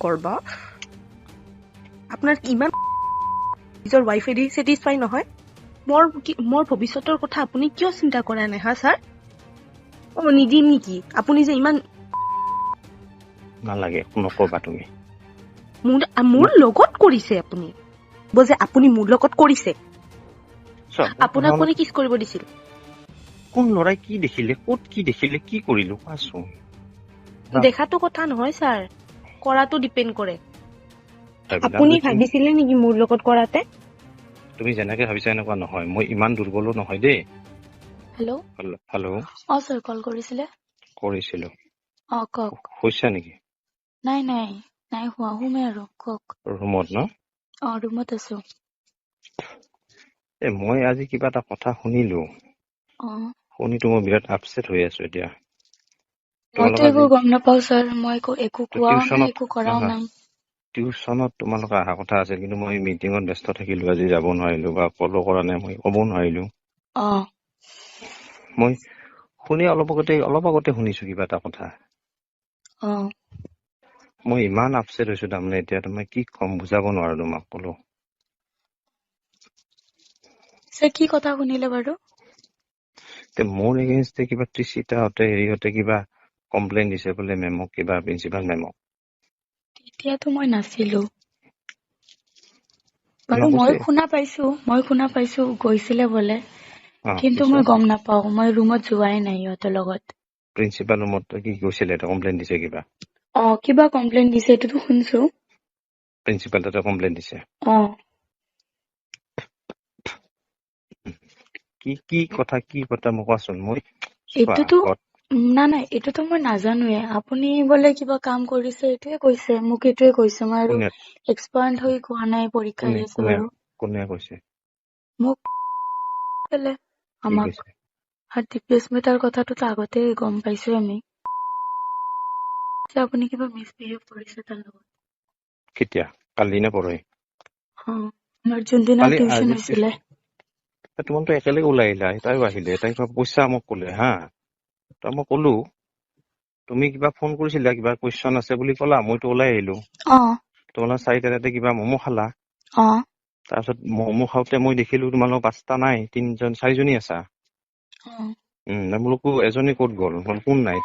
কৰবা আপোনাৰ ইমান নিজৰ ৱাইফেদি ছেটিছফাই নহয় মোৰ ভৱিষ্যতৰ কথা আপুনি কিয় চিন্তা কৰা নাই হা ছাৰ নিদিম নেকি আপুনি যে ইমান নালাগে নকবা তুমি মোৰ লগত কৰিছে আপুনি যে আপুনি মোৰ লগত কৰিছে আপোনাক কোনে কিছ কৰিব দিছিল কোন লৰাই কি দেখিলে ক'ত কি দেখিলে কি কৰিলো কোৱাচোন দেখাটো কথা নহয় ছাৰ কৰাটো ডিপেণ্ড কৰে আপুনি ভাবিছিলে নেকি মোৰ লগত কৰাতে তুমি যেনেকে ভাবিছা এনেকুৱা নহয় মই ইমান দুৰ্বলো নহয় দেই হেল্ল' হেল্ল' ছাৰ কল কৰিছিলে কৰিছিলো কওক হৈছা নেকি নাই হোৱা শুমে আৰু কওক ৰুমত ন ৰুমত আছো মই আজি কিবা এটা কথা শুনিলো শুনিতো মই বিৰাট আপছেট হৈ আছো এতিয়া মইতো একো গম নাপাও ছাৰ মই একো কোৱাও নাই একো কৰাও নাই টিউচনত তোমালোকে অহা কথা আছিল কিন্তু মই মিটিঙত ব্যস্ত থাকিলো আজি যাব নোৱাৰিলো বা কলো কৰা নাই মই ক'ব নোৱাৰিলো মই শুনি অলপ আগতে শুনিছো কিবা এটা কথা মই ইমান আপছেট হৈছো তাৰমানে এতিয়া তোমাক কি কম বুজাব নোৱাৰো তোমাক কলো কি কথা শুনিলে বাৰু মোৰ এগেইনষ্টে কিবা ত্ৰিচিতাহঁতে হেৰিহঁতে কিবা কমপ্লেইন দিছে বোলে মেমক কিবা প্ৰিন্সিপাল মেমক তেতিয়াতো মই নাছিলো বাৰু মই শুনা পাইছো গৈছিলে বোলে কিন্তু মই গম নাপাও মই ৰুমত যোৱাই নাই ইহঁতৰ লগত প্ৰিন্সিপাল ৰুমত কি গৈছিলে কমপ্লেইন দিছে কিবা কমপ্লেইন দিছে এইটোতো শুনছো প্ৰিন্সিপাল তাতে কমপ্লেইন দিছে কি কথা মোক কোৱাচোন মই এইটোতো মই নাজানোৱে আপুনি বোলে কিবা কাম কৰিছে এইটোৱে কৈছে মোক এইটোৱে কৈছে মই আৰু এক্সপাৰ্ট হৈ কোৱা নাই পৰীক্ষা আহি আছে বাৰু কোনে কৈছে মোক আমাক ডিপ্লেচমেণ্টৰ কথাটোতো আগতে গম পাইছো আমি আপুনি কিবা মিছবিহেভ কৰিছে তাৰ লগত কেতিয়া কালি নে পৰহি আমাৰ যোনদিনা টিউচন হৈছিলে তোমালোকে একেলগে ওলাই আহিলা তাইও আহিলে তাই পইচা মোক ক'লে হা তই মই ক'লো তুমি কিবা ফোন কৰিছিলা কিবা কুৱেশ্যন আছে বুলি ক'লা মইতো ওলাই আহিলো তোমালোকে 4টাতে কিবা ম'ম' খালা তাৰপিছত ম'ম' খাওঁতে মই দেখিলো তোমালোক 5টা নাই 4জনী আছা বোলো এজনী ক'ত গ'ল কোন নাই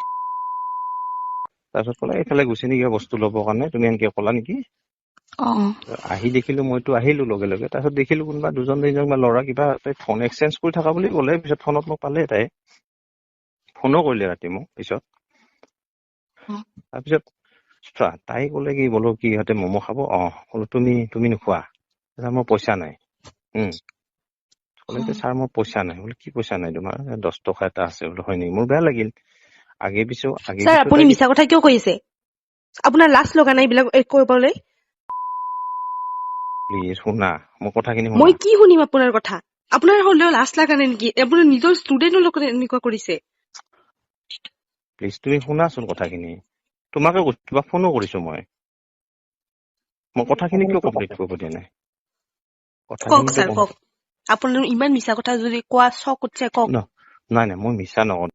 তাৰপিছত ক'লে এইফালে গুচি নি কিবা বস্তু ল'বৰ কাৰণে তুমি এনেকে ক'লা নেকি আহি দেখিলো মইতো আহিলো লগে লগে তাৰপিছত দেখিলো কোনোবা 2-3জন ল'ৰা কিবা ফোন এক্সচেঞ্জ কৰি থকা বুলি ক'লে পিছত ফোনত মোক পালে তাই ফোনো কৰিলে ৰাতি মোক পিছত তাৰপিছত তাই ক'লে কি বোলো কি ইহঁতে ম'ম' খাব ক'লো তুমি নোখোৱা মোৰ পইচা নাই ক'লে ছাৰ মোৰ পইচা নাই বোলে কি পইচা নাই তোমাৰ 10 টকা এটা আছে বোলে হয় নেকি মোৰ বেয়া লাগিল আগে পিছো ছাৰ আপুনি মিছা কথা কিয় কৈ আছে আপোনাৰ লাজ লগা নাই এইবিলাক কৰিবলৈ প্লিজ শুনা মোৰ কথাখিনি মই কি শুনিম আপোনাৰ কথা আপোনাৰ হ'লেও লাজ লগা নাই নেকি আপোনাৰ নিজৰ ষ্টুডেণ্টৰ লগত এনেকুৱা কৰিছে প্লিজ তুমি শুনাচোন কথাখিনি তোমাকে কিবা ফোনো কৰিছো মই কথাখিনি কিয় কমপ্লিট কৰিব দিয়া নাই কওক ছাৰ কওক আপোনাৰ ইমান মিছা কথা যদি কোৱা চক উঠছে কওক নাই মই মিছা নকওঁ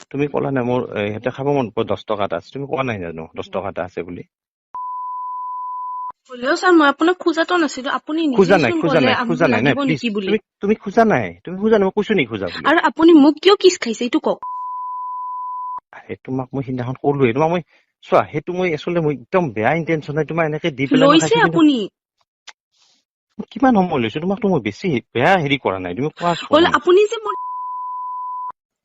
তুমি ক'লা নাই মোৰ ইহঁতে খাব মন 10 টকা এটা আছে তুমি কোৱা নাই জানো 10 টকা এটা আছে বুলি হ'লেও ছাৰ মই আপোনাক খোজাটো নাছিলো আপুনি খোজা নাই প্লিজ তুমি খোজা নাই মই কৈছো নেকি খোজা বুলি আৰু আপুনি মোক কিয় কিছ খাইছে এইটো কওক তোমাক মই সিদিনাখন ক'লোৱে তোমাক মই চোৱা সেইটো মই আচলতে মই একদম বেয়া ইণ্টেনশ্যন নাই তোমাৰ এনেকে দি পেলাই লৈছে আপুনি কিমান সময় লৈছো তোমাকতো মই বেছি বেয়া হেৰি কৰা নাই তুমি কোৱাচোন আপুনি যে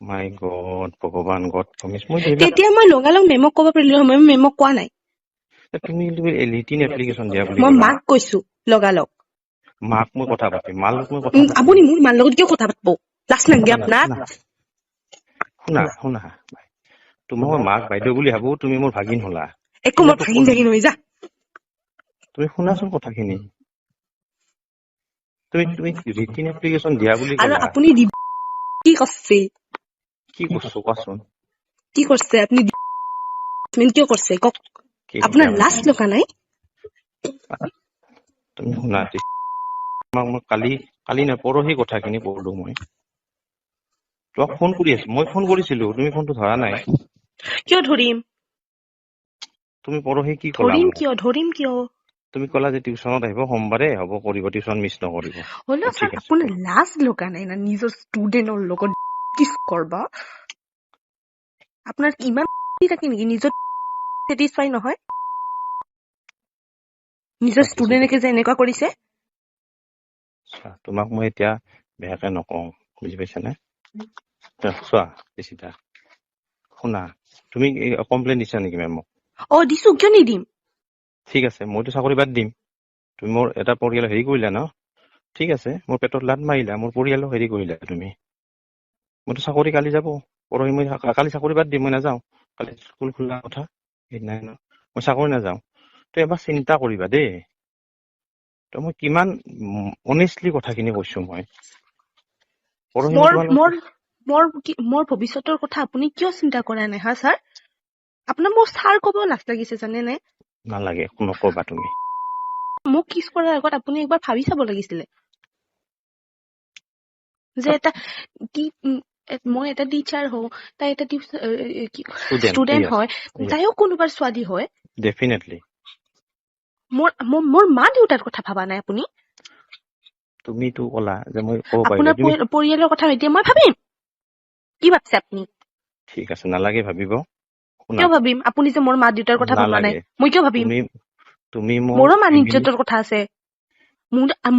মাই গড ভগৱান গড প্ৰমিছ তেতিয়া মই লগালগ মেমক ক'ব পাৰিলো মই মেমক কোৱা নাই তুমি ৰিটিন এপ্লিকেশ্যন দিয়া বুলি মই মাক কৈছো লগালগ মাক মই কথা পাতিম আপুনি মোৰ মাৰ লগত কিয় কথা পাতিব লাজ নালাগে আপোনাক শুনা তোমাক মই মাক বাইদেউ বুলি ভাবো তুমি মোৰ ভাগিন হলা একো মই ভাগিন হৈ যা তুমি শুনাচোন কথাখিনি তুমি ৰিটিন এপ্লিকেশ্যন দিয়া বুলি আৰু ক'লা আপুনি কি কৰিছে কি কৈছো কোৱাচোন কি কৰিছে আপুনি কিয় কৰিছে কওক আপোনাৰ লাজ লগা নাই তুমি শুনা মই কালি নাই পৰহি কথাখিনি পঢ়লো মই তোমাক ফোন কৰি আছো মই ফোন কৰিছিলো তুমি ফোনটো ধৰা নাই কিয় ধৰিম? তুমি পৰহি কি ক'লা মোক? ধৰিম কিয়? তুমি ক'লা যে টিউচনত আহিব সোমবাৰে হ'ব কৰিব, টিউচন মিছ নকৰিব। হ'লেও ঠিক ছাৰ আছে আপোনাৰ লাজ লগা নাই না নিজৰ ষ্টুডেণ্টৰ লগত কিছ কৰবা? আপোনাৰ ইমান থাকে নেকি? নিজৰ ছেটিছফাই নহয়? নিজৰ ষ্টুডেণ্টকে যে এনেকুৱা কৰিছে? তোমাক মই এতিয়া বেয়াকে নকওঁ, বুজি পাইছানে? চোৱা বেছিটা শুনা, তুমি কমপ্লেইন দিছা নেকি মেমক? দিছো, কিয় নিদিম? ঠিক আছে, মইতো চাকৰি বাদ দিম। তুমি মোৰ এটা পৰিয়াল হেৰি কৰিলা ন? ঠিক আছে, মোৰ পেটত লাত মাৰিলা, মোৰ পৰিয়ালক হেৰি কৰিলা তুমি। মইতো চাকৰি কালি যাব, পৰহি মই কালি চাকৰি বাদ দিম, মই নাযাওঁ। কালি স্কুল খোলা কথা সেইদিনাই ন, মই চাকৰি নাযাওঁ। তো এবাৰ চিন্তা কৰিবা দেই। তো মই কিমান অনেষ্টলি কথাখিনি কৈছো মই। পৰহি মই তোমালোকক মোৰ ভৱিষ্যতৰ কথা আপুনি কিয় চিন্তা কৰা নাই হা ছাৰ? আপোনাৰ মোৰ ছাৰ ক'ব লাজ লাগিছে জানে নে? নালাগে, নকবা তুমি। মোক কিছ কৰাৰ আগত আপুনি একবাৰ ভাবি চাব লাগিছিলে যে মই এটা টিচাৰ হওঁ, তাই এটা ষ্টুডেণ্ট হয়, তাইও কোনোবাৰ ছোৱালী হয়। ডেফিনেটলি। মোৰ মা দেউতাৰ কথা ভাবা নাই আপুনি? তুমিতো ক'লা যে মই ক'ব আপোনাৰ পাৰিলো। পৰিয়ালৰ কথা এতিয়া মই ভাবিম। কি ভাবছে আপুনি? ঠিক আছে, নালাগে ভাবিব। কিয় ভাবিম? আপুনি যে মোৰ মা দেউতাৰ কথা ভাবা নাই, মই কিয় ভাবিম? তুমি মোৰো মান ইজ্জতৰ কথা আছে।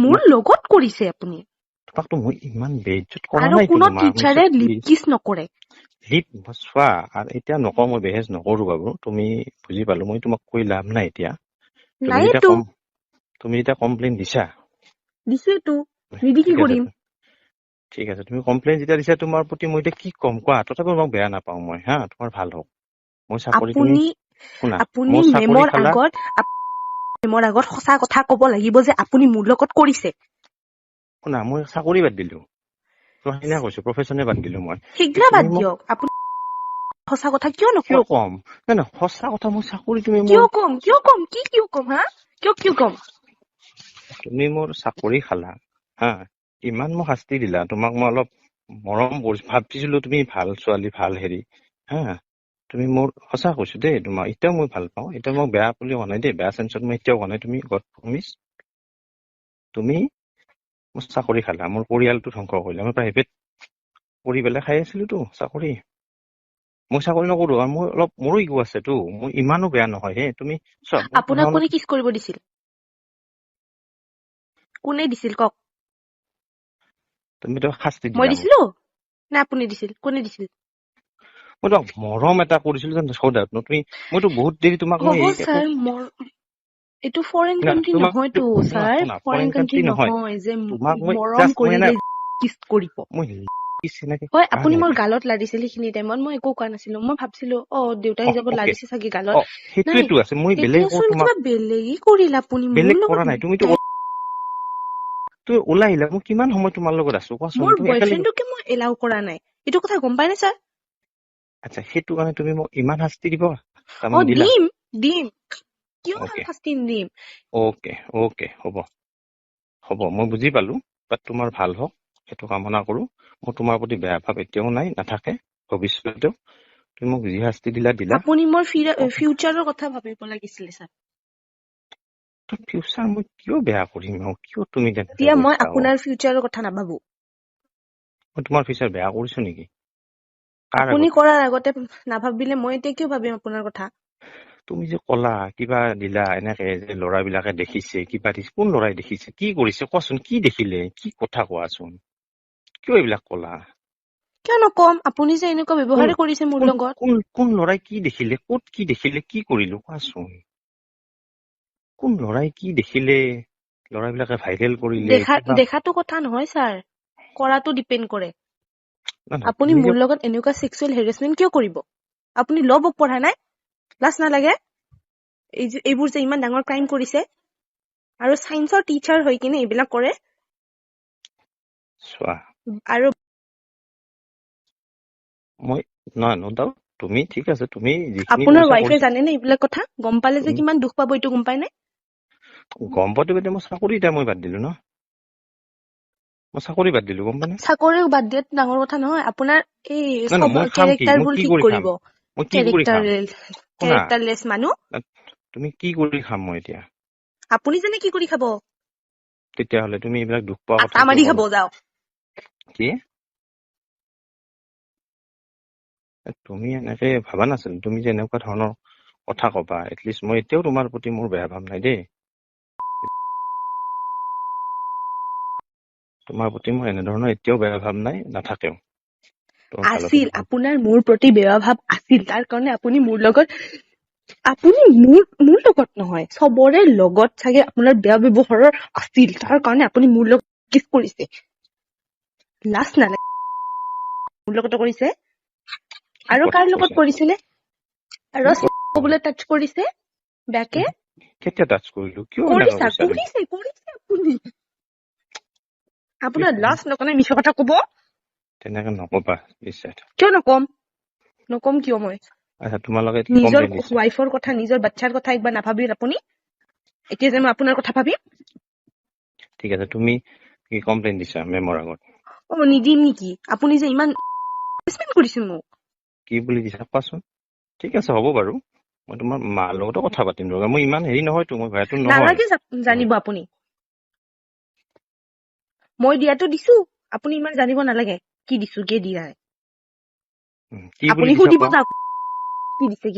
মোৰ লগত কৰিছে আপুনি। তোমাকতো মই ইমান বেইজ্জত কৰা আৰু নাই কোনো তোমাৰ। টিচাৰে লিপ কিছ নকৰে। চোৱা, আৰু এতিয়া নকওঁ, মই বেহেজ নকৰো বাৰু, তুমি বুজি পালো। মই তোমাক কৈ লাভ নাই এতিয়া। তুমি যেতিয়া কমপ্লেইন দিছা, দিছোটো, নিদি কি কৰিম? ঠিক আছে, তুমি কমপ্লেইন যেতিয়া দিছা, তোমাৰ প্ৰতি মই এতিয়া কি ক'ম কোৱা? তথাপিও মই বেয়া নাপাওঁ মই, হা, তোমাৰ ভাল হওক। মই চাকৰি, তুমি শুনা, আপুনি মোৰ চাকৰি খালা। মেমৰ আগত সঁচা কথা ক'ব লাগিব যে আপুনি মোৰ লগত কৰিছে। শুনা, মই চাকৰি বাদ দিলো, তোমাক সেইদিনা কৈছো, প্ৰফেচনে বাদ দিলো মই। সেইগিলা বাদ দিয়ক, আপুনি সঁচা কথা কিয় নকব? কিয় কম? নাই, সঁচা কথা, মই চাকৰি, তুমি কিয় কম? কিয় কম? কিয় কম হা? কিয় কম? তুমি মোৰ চাকৰি খালা, হা, ইমান মোক শাস্তি দিলা, তোমাক মই অলপ মৰম কৰিছো, ভাবিছিলো তুমি ভাল ছোৱালী, ভাল হেৰি, হা, তুমি মোৰ সঁচা কৈছো দেই, তোমাক এতিয়াও মই ভাল পাওঁ, এতিয়া মই বেয়া বুলি কোৱা নাই দেই, বেয়া চেঞ্চত মই এতিয়াও কোৱা নাই। তুমি গড প্ৰমিছ, তুমি মোৰ চাকৰি খালা, মোৰ পৰিয়ালটো ধ্বংস কৰিলা। মই প্ৰাইভেট কৰি পেলাই খাই আছিলোতো চাকৰি। মই চাকৰি নকৰো, আৰু মই অলপ, মোৰো ইগো আছেতো, মই ইমানো বেয়া নহয় হে। তুমি আপোনাক কোনে কিছ কৰিব দিছিল? কোনে দিছিল কওক? তুমি তো শাস্তি মই দিলা মোক। দিছিলো নে আপুনি দিছিল? কোনে দিছিল? মই তোমাক মৰম এটা কৰিছিলো যেন সদায়। তুমি, মইতো বহুত দেৰি তোমাক মই একো, এইটো ফৰেন কাণ্ট্ৰি তোমাক নহয়তো ছাৰ। শুনা, ফৰেন কাণ্ট্ৰি নহয় যে তোমাক মই মৰম জাষ্ট মই এনে কৰিলে কিছ কৰিব। মই চিনাকি হয়, কৰা আপুনি নাই। মোৰ গালত লাৰিছিল সেইখিনি টাইমত, মই একো কোৱা নাছিলো। মই ভাবছিলো দেউতাই যাব অকে, লাৰিছে চাগে গালত। নাই, সেইটোৱেতো আছে। মই বেলেগ এতিয়াচোন তোমাক কিবা বেলেগেই কৰিল আপুনি মোৰ বেলেগ লগত। কৰা নাই। তুমি ওলাই আহিলা, মই কিমান সময় তোমাৰ লগত আছো কোৱাচোন? মোৰ তুমি একেলগে, বয়ফ্ৰেণ্ডকে মই এলাও কৰা নাই, এইটো কথা গম পাই নে ছাৰ? আচ্ছা, সেইটো কাৰণে তুমি মোক ইমান শাস্তি দিব তাৰমানে দিলা? দিম। কিয় অকে, শাস্তি নিদিম? অকে, হ'ব, মই বুজি পালো। বাট তোমাৰ ভাল হওক, সেইটো কামনা কৰো। মোৰ তোমাৰ প্ৰতি বেয়া ভাৱ এতিয়াও নাই, নাথাকে ভৱিষ্যতেও। তুমি মোক যি শাস্তি দিলা। আপুনি মোৰ ফিউচাৰৰ কথা ভাবিব লাগিছিলে ছাৰ। ফিউচাৰ মই কিয় বেয়া কৰিম? কিয় তুমি তেনেকে এতিয়া মই কৈছা? আপোনাৰ ফিউচাৰৰ কথা নাভাবো। মই তোমাৰ ফিউচাৰ বেয়া কৰিছো নেকি? কাৰ আপুনি আগত? কৰাৰ আগতে নাভাবিলে মই এতিয়া কিয় ভাবিম আপোনাৰ কথা? তুমি যে ক'লা কিবা দিলা এনেকে, যে ল'ৰাবিলাকে দেখিছে, কিবা দিছে, কোন ল'ৰাই দেখিছে? কি কৰিছে কোৱাচোন? কি দেখিলে? কি কথা কোৱাচোন? কিয় এইবিলাক ক'লা? কিয় নকম? আপুনি যে এনেকুৱা কোন ব্যৱহাৰে কৰিছে মোৰ কোন লগত। কোন ল'ৰাই কি দেখিলে? ক'ত কি দেখিলে? কি কৰিলো কোৱাচোন? কোন ল'ৰাই কি দেখিলে? ল'ৰাবিলাকে ভাইৰেল কৰিলে কিবা? দেখাটো কথা নহয় ছাৰ, কৰাটো ডিপেণ্ড কৰে। নহয়, আপুনি তুমি যে মোৰ লগত এনেকুৱা সেক্সুৱেল হেৰেচমেন্ট কিয় কৰিব? আপুনি ল' বুক পঢ়া নাই? লাজ নালাগে? এইবোৰ যে ইমান ডাঙৰ ক্ৰাইম কৰিছে, আৰু চাইন্সৰ টিচাৰ হৈ কিনে এইবিলাক কৰে। চোৱা, আৰু মই নহয়, ন ডাউট, তুমি ঠিক আছে, তুমি যিখিনি আপোনাৰ কৰিছা ৱাইফে কৰিছা। জানে নে এইবিলাক কথা? গম পালে যে তুমি কিমান দুখ পাব এইটো গম পাই নে? গম পোৱাটো এতিয়া মই চাকৰি এতিয়া মই বাদ দিলো ন। মই চাকৰি বাদ দিলো, গম পানে? চাকৰিও বাদ দিয়াত ডাঙৰ কথা নহয়। আপোনাৰ এই নাই, মই খাম কি? মই কেৰেক্টাৰবোৰ কি ঠিক কৰি খাম? কৰিব। মই কি কৰি খাম? শুনা, কেৰেক্টাৰলেছ মানুহ। তুমি কি কৰি খাম মই এতিয়া? আপুনি জানে কি কৰি খাব? তেতিয়াহ'লে তুমি এইবিলাক দুখ পোৱা কথা আটা কিয় মাৰি খাব ক'লা? যাওক। কি? তুমি এনেকে ভাবা নাছিল, তুমি যে এনেকুৱা ধৰণৰ কথা কবা, এটলিষ্ট মই এতিয়াও তোমাৰ প্ৰতি মোৰ বেয়া ভাৱ নাই দেই। তোমাৰ প্ৰতি মোৰ এনেধৰণৰ এতিয়াও বেয়া ভাৱ নাই, নাথাকেও। আছিল, আপোনাৰ মোৰ প্ৰতি বেয়া ভাৱ আছিল, তাৰ কাৰণে আপুনি মোৰ লগত নহয়, চবৰে লগত চাগে আপোনাৰ বেয়া ব্যৱহাৰৰ আছিল, তাৰ কাৰণে আপুনি মোৰ লগত কিছ কৰিছে। লাজ নালাগে? মোৰ লগতো কৰিছে আৰু কাৰ লগত কৰিছিলে? আৰু বোলে টাচ কৰিছে বেয়াকে? কেতিয়া টাচ কৰিলো? কিয় এনেকা কৰিছে কৈছা তুমি? আপুনি। আপোনাৰ লাজ নকৰে মিছা কথা কব? তেনেকে নকবা বিশ্বাস। কিয় নকম কিয় মই? আচ্ছা, তোমালোকে নিজৰ কমপ্লেইন দিছা? ৱাইফৰ কথা, নিজৰ বাচ্ছাৰ কথা একবাৰ নাভাবিল আপুনি? এতিয়া যে মই আপোনাৰ কথা ভাবিম? ঠিক আছে, তুমি কি কমপ্লেইন দিছা মেমৰ আগত? নিদিম নেকি? আপুনি যে ইমান কৰিছে মোক। কি বুলি দিছা কোৱাচোন? ঠিক আছে, হ'ব বাৰু, মই তোমাৰ মাৰ লগতো কথা পাতিম। মই ইমান হেৰি নহয়তো, মই ভয়তো নহয়। নালাগে জানিব আপুনি। মই দিয়াতো দিছো, আপুনি ইমান জানিব নালাগে কি দিছো, কি দিয়া নাই। কি বুলি আপুনি দিছা সুধিব কোৱা? যাওক কি দিছে,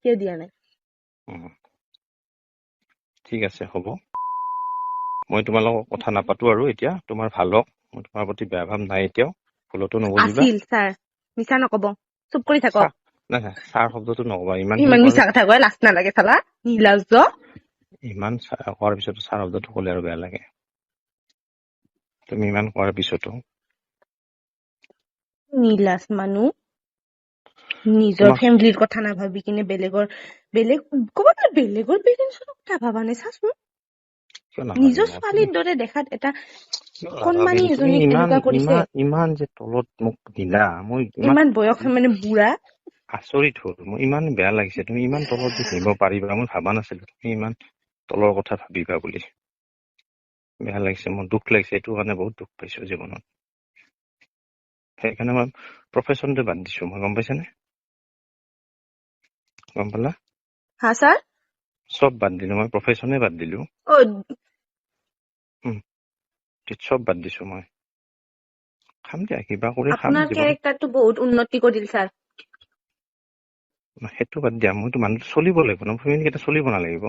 কি দিয়া নাই। ঠিক আছে, হ'ব। মই তোমাৰ লগত কথা নাপাতো আৰু এতিয়া। তোমাৰ ভাল হওক, মই তোমাৰ প্ৰতি বেয়া ভাৱ নাই এতিয়াও। ভুলতো নুবুজিবা। আছিল ছাৰ, মিছা নকব, চুপ কৰি থাকক। নাই ছাৰ শব্দটো নকবা। ইমান মিছা কথা কয়, লাজ নালাগে চালা, নিৰ্লজ্জ। ইমান কোৱাৰ পিছতো ছাৰ শব্দটো ক'লে আৰু বেয়া লাগে। তুমি ইমান কোৱাৰ পিছতো। নিৰ্লজ্জ মানুহ, নিজৰ তোমাক ফেমিলিৰ কথা নাভাবি কিনে বেলেগৰ পেৰেণ্টছৰ কথা ভাবা নাই, চাচোন। কিয় নাভাবিম নিজৰ তুমি? ছোৱালীৰ দৰে দেখাত এটা কিয় কণমানি নাভাবিম? তুমি এজনীক এনেকুৱা কৰিছে। ইমান যে তলত মোক দিলা, মই ইমান বয়স মানে বুঢ়া। আচৰিত হল। মোৰ ইমান বেয়া লাগিছে, তুমি ইমান তলত যে নিব পাৰিবা, মই ভাবা নাছিলো তুমি ইমান তলৰ কথা ভাবিবা বুলি। বেয়া লাগিছে, মোৰ দুখ লাগিছে, এইটো কাৰণে বহুত দুখ পাইছো জীৱনত। সেইকাৰণে মই প্ৰফেশ্যনটো বাদ দিছো, মই গম পাইছানে? গম পালা? হা ছাৰ? চব বাদ দিলো, মই প্ৰফেশ্যনে বাদ দিলো। চব বাদ দিছো মই। খাম দিয়া, কিবা কৰি খাম আপোনাৰ জীৱন। কেৰেক্টাৰটো বহুত উন্নতি কৰিল ছাৰ। সেইটো বাদ দিয়া, মইতো মানুহটো চলিব লাগিব ন, ফেমিলিকেইটা চলিব নালাগিব?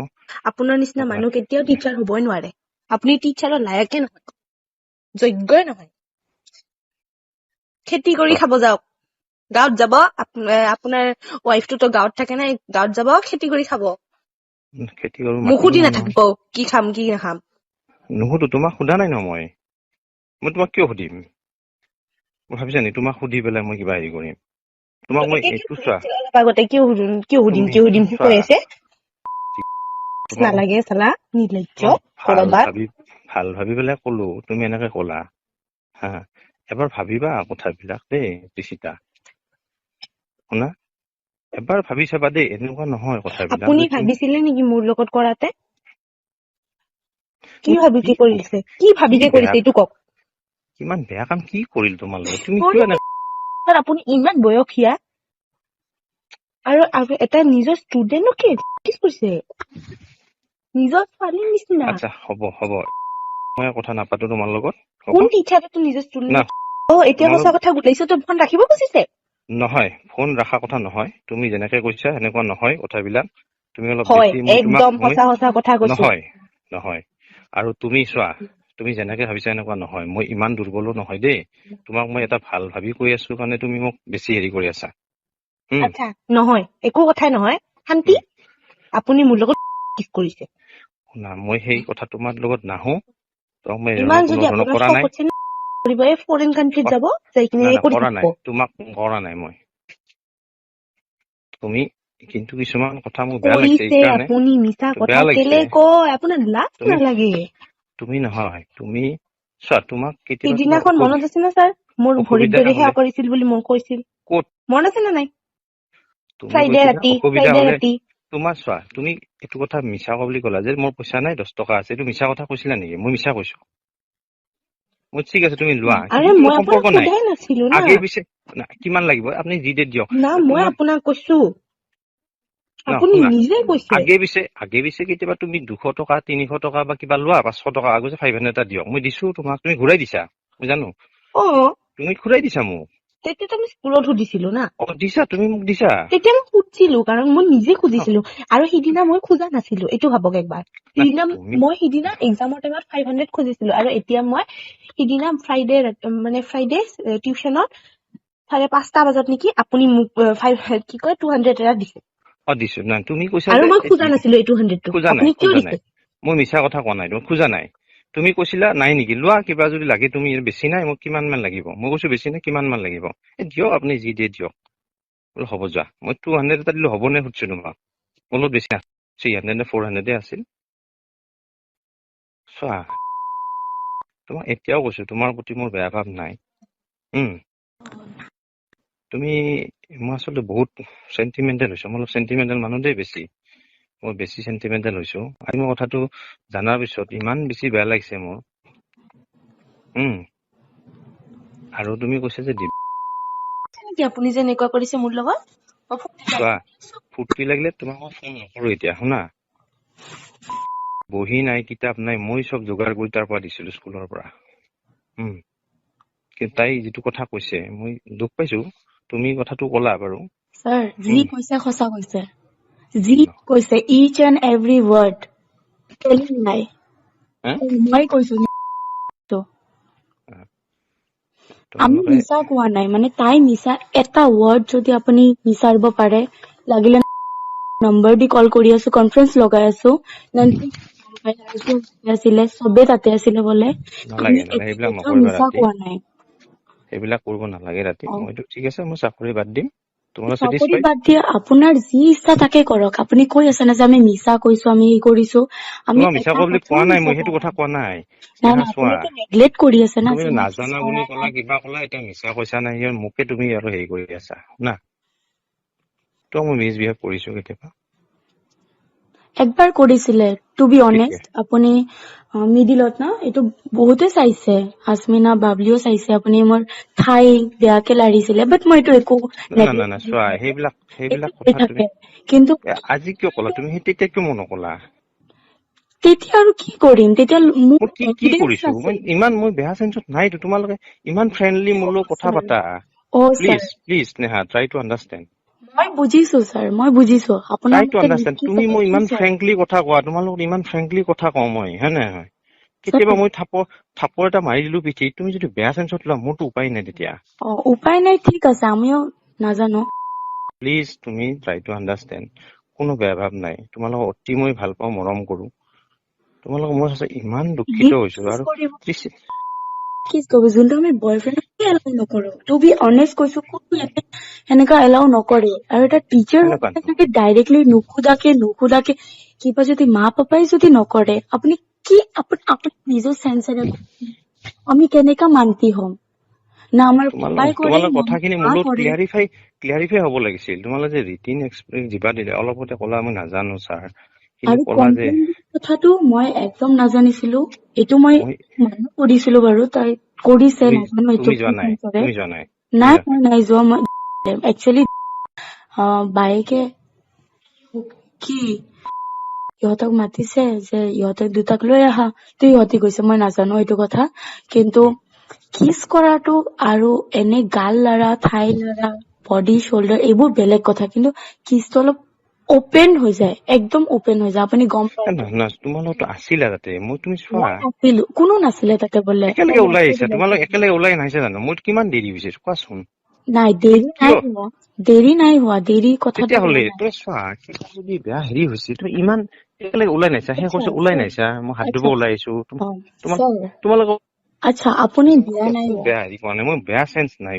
আপোনাৰ নিচিনা মানুহ কেতিয়াও টিচাৰ হবই নোৱাৰে। আপুনি টিচাৰৰ লায়কে নহয়, যোগ্যই নহয়। খেতি কৰি খাব যাওক। গাঁৱত যাব, আপোনাৰ ৱাইফটোতো গাঁৱত থাকে নাই, গাঁৱত যাব খেতি কৰি খাব। খেতি কৰো, মোক মাটি সুধি ৰুও নহয়। নাথাকিব কি খাম কি নাখাম। নুসুধো, তোমাক সোধা নাই ন মই তোমাক কিয় সুধিম? মই ভাবিছা নি তোমাক সুধি পেলাই মই কিবা হেৰি কৰিম? তোমাক মই এইটো চোৱা, আগতে কিয় সুধিম চোৱা, কৈ আছে। তোমাক নালাগে চালা, নিৰ্লজ্জ ভাল কৰবাত। ভাবি পেলাই কলো, তুমি এনেকে কলা। হা, এবাৰ ভাবিবা কথাবিলাক দেই ঋষিতা, শুনা, এবাৰ ভাবি চাবা দেই, এনেকুৱা নহয় কথাবিলাক। আপুনি যে তুমি ভাবিছিলে নেকি মোৰ লগত কৰাতে? কি ভাবিকে কৰিছে, কি ভাবিকে কৰিছে এইটো কওক। কিমান বেয়া কাম কি কৰিল তোমাৰ লগত? তুমি কিয় কৰিছে, আপুনি ইমান বয়সীয়া আৰু এটা নিজৰ ষ্টুডেণ্টক কিছ কৰিছে, নিজৰ ছোৱালীৰ নিচিনা। আচ্ছা, হ'ব, মই কথা নাপাতো তোমাৰ লগত। হ'ব কোন টিচাৰেটো নিজৰ না, ষ্টুডেণ্টক এতিয়া তোমালোক সঁচা কথা ওলাইছে তো ফোন ৰাখিব খুজিছে? নহয়, ফোন ৰখা কথা নহয়। তুমি যেনেকে কৈছা সেনেকুৱা নহয় কথাবিলাক। তুমি অলপ হয়, বেছি, একদম সঁচা কথা কৈছো। নহয়। আৰু তুমি চোৱা, তুমি যেনেকে ভাবিছা এনেকুৱা নহয়। মই ইমান দুৰ্বলো নহয় দেই। তোমাক মই এটা ভাল ভাবি কৈ আছো কাৰণে তুমি মোক বেছি হেৰি কৰি আছা। আচ্ছা, নহয়, একো কথাই নহয়। শান্তি, আপুনি মোৰ লগত কিছ কৰিছে। শুনা, মই সেই কথা তোমাৰ লগত নাহো। তোমাক মই ইমান কোনো যদি ধৰণৰ আপোনাৰ কৰা শখ নাই। আছে কৰিব, এই ফৰেইন কাণ্ট্ৰিত যাব, যাই কিনে কৰি কৰা থাকিব। নাই, তোমাক কৰা নাই মই। তুমি কিন্তু কিছুমান কথা মোৰ বেয়া লাগিছে, কৰিছে এইকাৰণে আপুনি মিছা কথা বেয়া লাগিছে। কেলে কয়, আপোনাৰ লাজ তুমি নালাগে? তুমি নহয়, তুমি চোৱা, তোমাক কেতিয়াবা কিবা সিদিনাখন মনত আছে নে ছাৰ, মোৰ ভৰিত অসুবিধা ধৰি সেৱা হলে কৰিছিল বুলি মোক কৈছিল, ক'ত মনত আছে নে নাই? তুমি ফ্ৰাইডে কৈছিলা ৰাতি, অসুবিধা ফ্ৰাইডে হলে? ৰাতি। তোমাৰ চোৱা, তুমি এইটো কথা মিছা বুলি ক'লা যে মোৰ পইচা নাই, 10 টকা আছে। এইটো মিছা কথা কৈছিলা নেকি? মই মিছা কৈছো? মই ঠিক আছে তুমি লোৱা, আৰে কিন্তু কোনো মই আপোনাক সম্পৰ্ক নাই। সোধাই নাছিলো না। আগে পিছে কিমান লাগিব আপুনি যি ডেট দিয়ক। না মই তোমাক আপোনাক কৈছো, ন আপুনি শুনা, নিজে কৈছে। আগে পিছে কেতিয়াবা তুমি 200 টকা 300 টকা বা কিবা লোৱা 500 টকা আগতে 500 এটা দিয়ক, মই দিছো তোমাক, তুমি ঘূৰাই দিছা মই জানো, অ তুমি ঘূৰাই দিছা মোক। তেতিয়াতো আমি স্কুলত সুধিছিলো না। দিছা তুমি মোক দিছা। তেতিয়া মই সুধিছিলো কাৰণ মই নিজে ন খুজিছিলো, আৰু সিদিনা মই খোজা নাছিলো, এইটো ভাবক একবাৰ। না, সিদিনা তুমি মই সিদিনা এক্সামৰ টাইমত 500 খুজিছিলো, আৰু এতিয়া মই সিদিনা ফ্ৰাইডে টিউচনত 5:30 বজাত নেকি আপুনি মোক 200 এটা দিছে। দিছো না, তুমি কৈছা আৰু যে মই খোজা নাছিলো এই 200টো, খোজা নাই আপুনি কিয় খোজা দিছে? নাই, মই মিছা কথা কোৱা নাই, তুমি খোজা নাই। তুমি কৈছিলা নাই নেকি, লোৱা কিবা যদি লাগে, তুমি বেছি নাই মোক কিমান মান লাগিব, মই কৈছো বেছি নাই কিমান মান লাগিব, দিয়ক আপুনি যি দিয়ে দিয়ক। বোলো হ'ব যোৱা, মই 200 এটা দিলো হ'ব নে সুধিছো তোমাক, বোলো বেছি না 300 নে 400 আছে। চোৱা তোমাক এতিয়াও কৈছো তোমাৰ প্ৰতি মোৰ বেয়া ভাৱ নাই। তুমি, মই আচলতে বহুত চেণ্টিমেণ্টেল হৈছো, মই অলপ চেণ্টিমেণ্টেল মানুহ দেই বেছি, মই বেছি চেণ্টিমেণ্টেল হৈছো। আজি মই কথাটো জনাৰ পিছত ইমান বেছি বেয়া লাগিছে মোৰ। আৰু তুমি কৈছা যে আপুনি যে এনেকুৱা কৰিছে মোৰ লগত, চোৱা ফূৰ্তি লাগিলে তোমাক মই ফোন নকৰো এতিয়া, শুনা। বহি নাই, কিতাপ নাই, মই চব যোগাৰ কৰি তাৰ পৰা দিছিলো স্কুলৰ পৰা। কিন্তু তাই যিটো কথা কৈছে মই দুখ পাইছো, তুমি কথাটো ক'লা বাৰু। স্যাৰ যি কৈছে সঁচা কৈছে, যি কৈছে ইচ এণ্ড এভৰি ৱৰ্ড টেলিং নাই। মই কৈছো আমি তোমালোকে মিছা কোৱা নাই, মানে তাই মিছা এটা ৱৰ্ড যদি আপুনি বিচাৰিব পাৰে, লাগিলে নম্বৰ দি কল কৰি আছো, কনফাৰেন্স লগাই আছো, আছিলে চবে তাতে আছিলে বোলে, আমি নালাগে সেইবিলাক এটা নকৰিবা মিছা ৰাতি, কোৱা নাই। সেইবিলাক কৰিব নালাগে ৰাতি। মইতো ঠিক আছে, মই চাকৰি বাদ দিম, তোমালোক চাকৰি ছেটিছফাইড। বাদ দিয়ে আপোনাৰ যি ইচ্ছা তাকে কৰক। আপুনি কৈ আছে না যে আমি মিছা কৈছো, আমি ই কৰিছো, আমি তোমাক মিছা এটা কোৱা বুলি কথাও কোৱা নাই, মিছা মই সেইটো কোৱা কথা নাই। কোৱা নাই। নাই নেহা নাই, চোৱা, আপুনিতো নেগলেক্ট কৰি আছে না, তুমি যে মই কিছ নাজানা কৰা বুলি ক'লা, নাই। কিবা ক'লা, এতিয়া মিছা কৈছা নাই, মোকে তুমি আৰু হেৰি কৰি আছা না। তো মই মিছবিহেভ কৰিছো কেতিয়াবা। একবাৰ কৰিছিলে, টু বি কেতিয়া? অনেষ্ট, আপুনি মিডিলত না এইটো বহুতে চাইছে, আজমিনা বাবলিও চাইছে, আপুনি মোৰ ঠাই বেয়াকে লাৰিছিলে, বাট মই এইটো একো না চোৱা, সেইবিলাক এইটো কথা তুমি থাকে। কিন্তু আজি কিয় ক'লা তুমি, সেই তেতিয়া কিয় মোক নকলা? তেতিয়া আৰু কি কৰিম, তেতিয়া মোৰ মই কি এভিডেন্স কৰিছো, নাছিল। মই বেয়া চেঞ্চত নাইতো। তোমালোকে ইমান ফ্ৰেণ্ডলি মোৰ লগত কথা ছাৰ, পাতা, sir, please Neha, try to understand. মই বুজিছো ছাৰ, মই বুজিছো আপোনাৰ ট্ৰাই টু মতে আণ্ডাৰষ্টেণ্ড। নিশ্চিত তুমি মই ইমান দেখিছে ফ্ৰেংকলি কথা কোৱা, তোমাৰ লগত ইমান ফ্ৰেংকলি কথা কওঁ মই, হয় নে নহয়? ছাৰ। কেতিয়াবা মই থাপৰ এটা মাৰি দিলো পিঠিত, তুমি যদি বেয়া চেঞ্চত লোৱা, মোৰতো উপায় নাই তেতিয়া। উপায় নাই, ঠিক আছে, আমিও নাজানো। প্লিজ তুমি ট্ৰাই টু আণ্ডাৰষ্টেণ্ড। কোনো বেয়া ভাৱ নাই, তোমালোকক অতি মই ভাল পাওঁ, মৰম কৰো। তোমালোকক মই ইমান দুখিত হৈছো। আৰু কিছ কৰিব, যোনটো আমি বয়ফ্ৰেণ্ডকে এলাউ নকৰো, টু বি অনেষ্ট কৈছো, কোনো ইয়াতে সেনেকা এলাউ নকৰে। আৰু এটা টিচাৰ সেনেকুৱা যদি ডাইৰেক্টলি নুসুধাকে কিবা যদি মা পাপাই যদি নকৰে, আপুনি কি আপুনি নিজৰ চেন্সেৰে আমি কেনেকা মান্তি হম? না আমাৰ পাপাই কৰে, তোমালোকৰ না আমাৰ কথাখিনি মা মোৰ লগত কৰে। ক্লিয়াৰিফাই হ'ব লাগিছিল। তোমালোকে যে ৰিটিন এক্সপিৰিয়েঞ্চ দিবা দিলে, অলপতে ক'লা মই নাজানো ছাৰ, কিন্তু আৰু ক'লা যে কমপ্লেইন কথাটো মই একদম নাজানিছিলো, এইটো মই মানুহ কৰিছিলো বাৰু, তাই কৰিছে, নাজানো এইটো তুমি কি যোৱা নাই, কৰে। তুমি যোৱা নাই, নাই মই নাই যোৱা, মই একচুৱেলি বায়েকে কি ইহঁতক মাতিছে যে ইহঁতক দুটাক লৈ আহা, তো ইহঁতি গৈছে, মই নাজানো এইটো কথা। কিন্তু কিছ কৰাটো আৰু এনে গাল লৰা, ঠাই লৰা, বডি শোল্ডাৰ, এইবোৰ বেলেগ কথা, কিন্তু কিছটো অলপ অপেন হৈ যায়, একদম অপেন হৈ যায়, আপুনি গম পায়। তোমালোকতো আছিলা তাতে, তুমি চোৱা, মই নাছিলো, কোনো নাছিলে তাতে বোলে। একেলগে ওলাই আহিছা, তোমালোক একেলগে ওলাই নাহিছা জানো? মই কিমান দেৰি হৈছে কোৱাচোন? নাই, দেৰি নাই হোৱা, দেৰি কথাটো হোৱা তেতিয়াহ'লে নাই। তই চোৱা, কিবা যদি বেয়া হেৰি হৈছে, তুমি ইমান একেলগে ওলাই নাহিছা, সেই আচ্ছা কৈছে ওলাই ছাৰ, নাহিছা, মই হাত ধুব আচ্ছা ওলাই আহিছো, ছাৰ, তোমালোকক আচ্ছা আপুনি বিয়া নাই একো হোৱা। বেয়া হেৰি কোৱা নাই, মই বেয়া চেঞ্চ নাই।